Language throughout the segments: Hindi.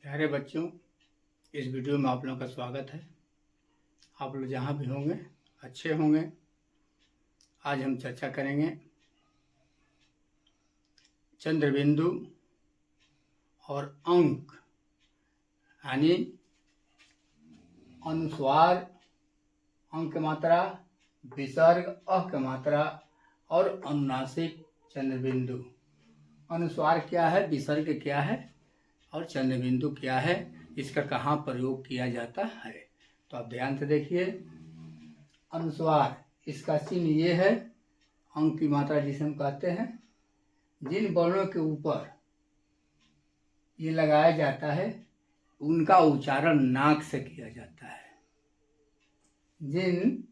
प्यारे बच्चों, इस वीडियो में आप लोगों का स्वागत है। आप लोग जहाँ भी होंगे अच्छे होंगे। आज हम चर्चा करेंगे चंद्रबिंदु और अंक यानी अनुस्वार अंक मात्रा, विसर्ग अ की मात्रा और अनुनासिक चंद्रबिंदु। अनुस्वार क्या है, विसर्ग क्या है और चंद्रबिंदु क्या है, इसका कहाँ प्रयोग किया जाता है। तो आप ध्यान से देखिए। अनुस्वार, इसका चिन्ह ये है, अंक की मात्रा जिसे हम कहते हैं। जिन वर्णों के ऊपर ये लगाया जाता है उनका उच्चारण नाक से किया जाता है। जिन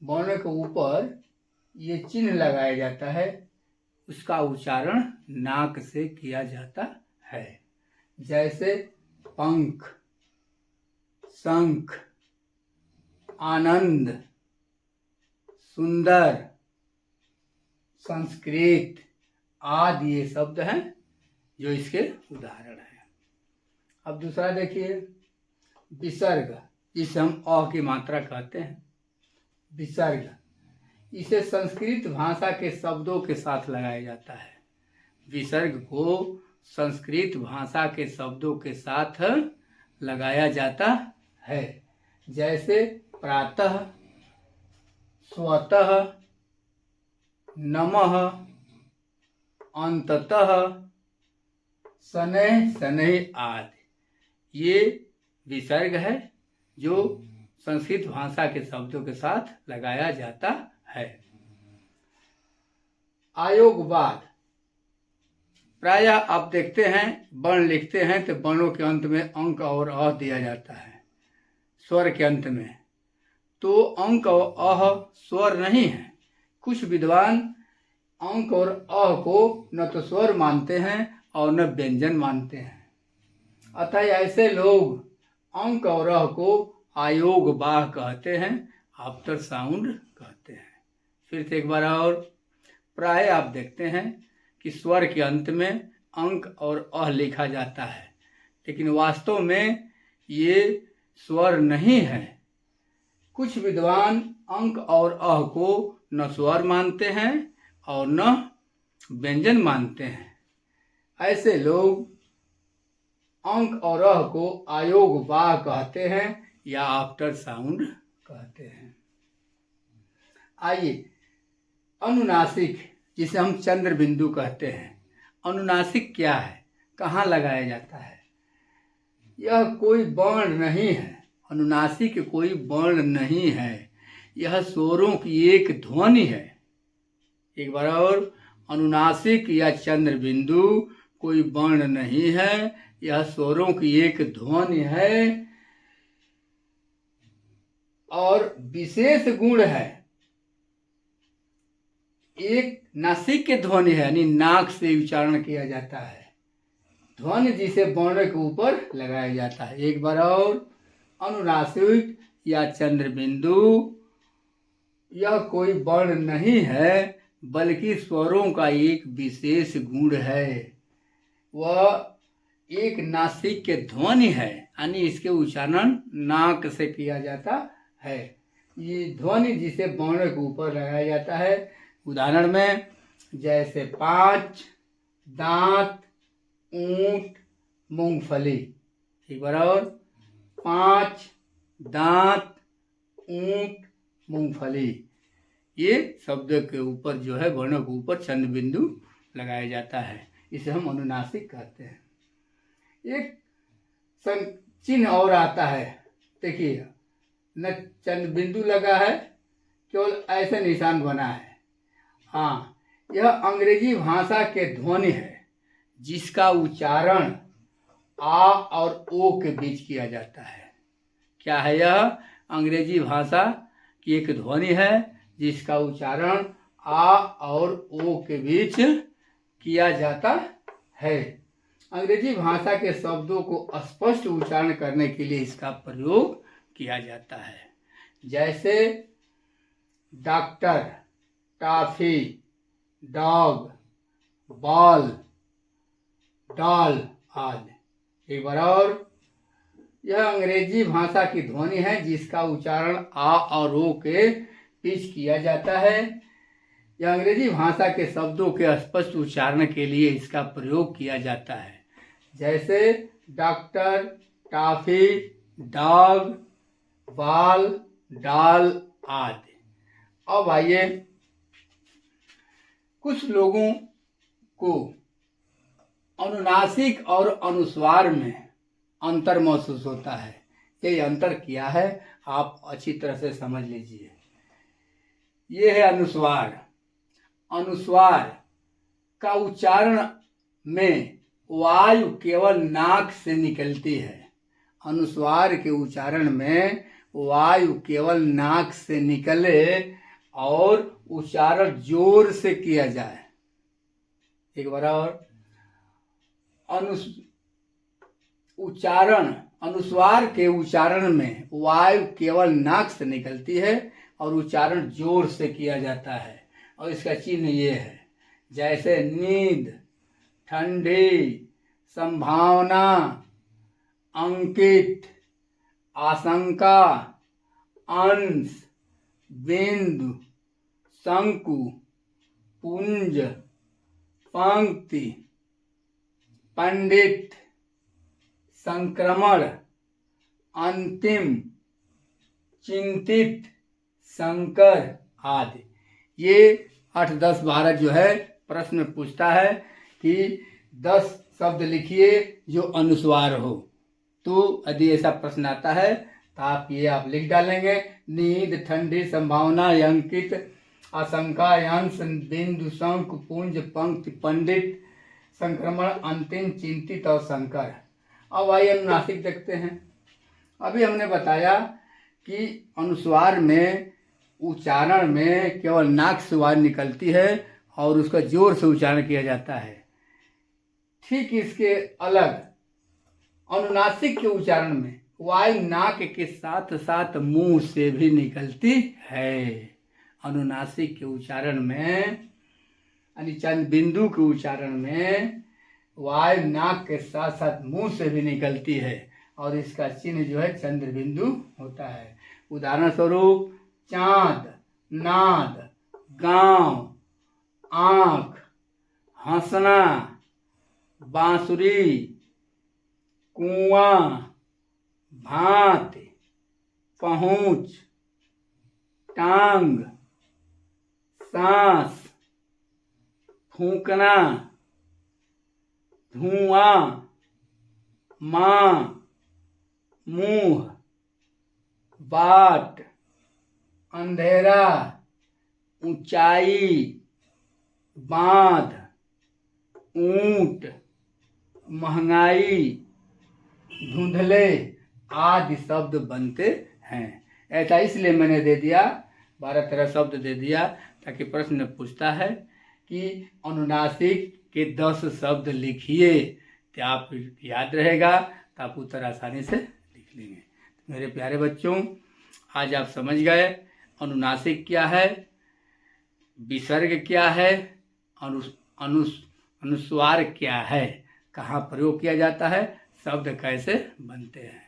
वर्णों के ऊपर ये चिन्ह लगाया जाता है उसका उच्चारण नाक से किया जाता है। जैसे पंख, शंख, आनंद, सुंदर, संस्कृत आदि ये शब्द हैं जो इसके उदाहरण हैं। अब दूसरा देखिए, विसर्ग, जिसे हम अ की मात्रा कहते हैं। विसर्ग, इसे संस्कृत भाषा के शब्दों के साथ लगाया जाता है। विसर्ग को संस्कृत भाषा के शब्दों के साथ लगाया जाता है। जैसे प्रातः, स्वतः, नमः, अंततः, शनैः शनैः आदि ये विसर्ग है जो संस्कृत भाषा के शब्दों के साथ लगाया जाता है। आयोगवाद, प्रायः आप देखते हैं वर्ण लिखते हैं तो वर्णों के अंत में अंक और अ दिया जाता है, स्वर के अंत में। तो अंक और अ स्वर नहीं है। कुछ विद्वान अंक और अ को न तो स्वर मानते हैं और न व्यंजन मानते हैं। अतः ऐसे लोग अंक और अ को आयोगवाह कहते हैं, आफ्टर साउंड कहते हैं। फिर से एक बार और, प्राय आप देखते हैं कि स्वर के अंत में अंक और अ लिखा जाता है, लेकिन वास्तव में ये स्वर नहीं है। कुछ विद्वान अंक और अ को न स्वर मानते हैं और न व्यंजन मानते हैं। ऐसे लोग अंक और अ को आयोगवाह कहते हैं या आफ्टर साउंड कहते हैं। आइए, अनुनासिक, जिसे हम चंद्रबिंदु कहते हैं। अनुनासिक क्या है, कहाँ लगाया जाता है? यह कोई वर्ण नहीं है। अनुनासिक कोई वर्ण नहीं है, यह स्वरों की एक ध्वनि है। एक बार और, अनुनासिक या चंद्रबिंदु कोई वर्ण नहीं है, यह स्वरों की एक ध्वनि है और विशेष गुण है। एक नासिक के ध्वनि है, यानी नाक से उच्चारण किया जाता है। ध्वनि जिसे वर्ण के ऊपर लगाया जाता है। एक बार और, अनुनासिक या चंद्रबिंदु यह कोई वर्ण नहीं है बल्कि स्वरों का एक विशेष गुण है। वह एक नासिक के ध्वनि है, यानी इसके उच्चारण नाक से किया जाता है। ये ध्वनि जिसे वर्ण के ऊपर लगाया जाता है। उदाहरण में जैसे पाँच, दांत, ऊंट, मूंगफली। एक बार और, पाँच, दांत, ऊंट, मूंगफली। ये शब्द के ऊपर जो है, वर्णों के ऊपर चंद्रबिंदु लगाया जाता है। इसे हम अनुनासिक कहते हैं। एक चिन्ह और आता है, देखिए, न चंद्रबिंदु लगा है, केवल ऐसे निशान बना है। हाँ, यह अंग्रेजी भाषा के ध्वनि है जिसका उच्चारण आ और ओ के बीच किया जाता है। क्या है यह? अंग्रेजी भाषा की एक ध्वनि है जिसका उच्चारण आ और ओ के बीच किया जाता है। अंग्रेजी भाषा के शब्दों को स्पष्ट उच्चारण करने के लिए इसका प्रयोग किया जाता है। जैसे doctor, toffee, dog, ball, doll आदि। एक बार और, यह अंग्रेजी भाषा की ध्वनि है जिसका उच्चारण आ और ओ के बीच किया जाता है। यह अंग्रेजी भाषा के शब्दों के स्पष्ट उच्चारण के लिए इसका प्रयोग किया जाता है, जैसे डॉक्टर, टॉफी, डॉग, बाल, डाल आदि। अब आइए, कुछ लोगों को अनुनासिक और अनुस्वार में अंतर महसूस होता है। ये अंतर क्या है आप अच्छी तरह से समझ लीजिए। ये है अनुस्वार। अनुस्वार का उच्चारण में वायु केवल नाक से निकलती है। अनुस्वार के उच्चारण में वायु केवल नाक से निकले और उच्चारण जोर से किया जाए। एक बार और, अनुस्वार के उच्चारण में वायु केवल नाक से निकलती है और उच्चारण जोर से किया जाता है। और इसका चिन्ह ये है, जैसे नींद, ठंडी, संभावना, अंकित, आशंका, अंश, बिंदु, शंकु, पुंज, पंक्ति, पंडित, संक्रमण, अंतिम, चिंतित, संकर आदि। ये 8, 10, 12 जो है प्रश्न पूछता है कि 10 शब्द लिखिए जो अनुस्वार हो। तो यदि ऐसा प्रश्न आता है तो आप लिख डालेंगे, नींद, ठंडी, संभावना, अंकित, आशंका, अंश, बिंदु, शंकु, पुंज, पंक्ति, पंडित, संक्रमण, अंतिम, चिंतित और संकर। अब आइए अनुनासिक देखते हैं। अभी हमने बताया कि अनुस्वार में उच्चारण में केवल नाक से वायु निकलती है और उसका जोर से उच्चारण किया जाता है। ठीक इसके अलग अनुनासिक के उच्चारण में वायु नाक के साथ साथ मुंह से भी निकलती है। अनुनासिक के उच्चारण में यानी चंद बिंदु के उच्चारण में वायु नाक के साथ साथ मुंह से भी निकलती है और इसका चिन्ह जो है चंद्र बिंदु होता है। उदाहरण स्वरूप चांद, नाद, गांव, आंख, हंसना, बांसुरी, कुआं, भांति, पहुंच, टांग, सांस, फूंकना, धुआं, माँ, मुंह, बाट, अंधेरा, ऊंचाई, बांध, ऊंट, महंगाई, धुंधले आदि शब्द बनते हैं। ऐसा इसलिए मैंने दे दिया, 12-13 शब्द दे दिया ताकि प्रश्न पूछता है कि अनुनासिक के 10 शब्द लिखिए, तो आप याद रहेगा तो आप उत्तर आसानी से लिख लेंगे। मेरे प्यारे बच्चों, आज आप समझ गए अनुनासिक क्या है, विसर्ग क्या है, अनुस्वार क्या है, कहाँ प्रयोग किया जाता है, शब्द कैसे बनते हैं।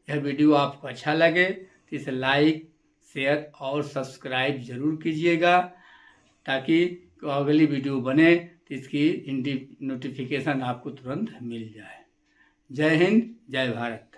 यह वीडियो आपको अच्छा लगे तो इसे लाइक, शेयर और सब्सक्राइब ज़रूर कीजिएगा ताकि अगली वीडियो बने तो इसकी नोटिफिकेशन आपको तुरंत मिल जाए। जय हिंद, जय भारत।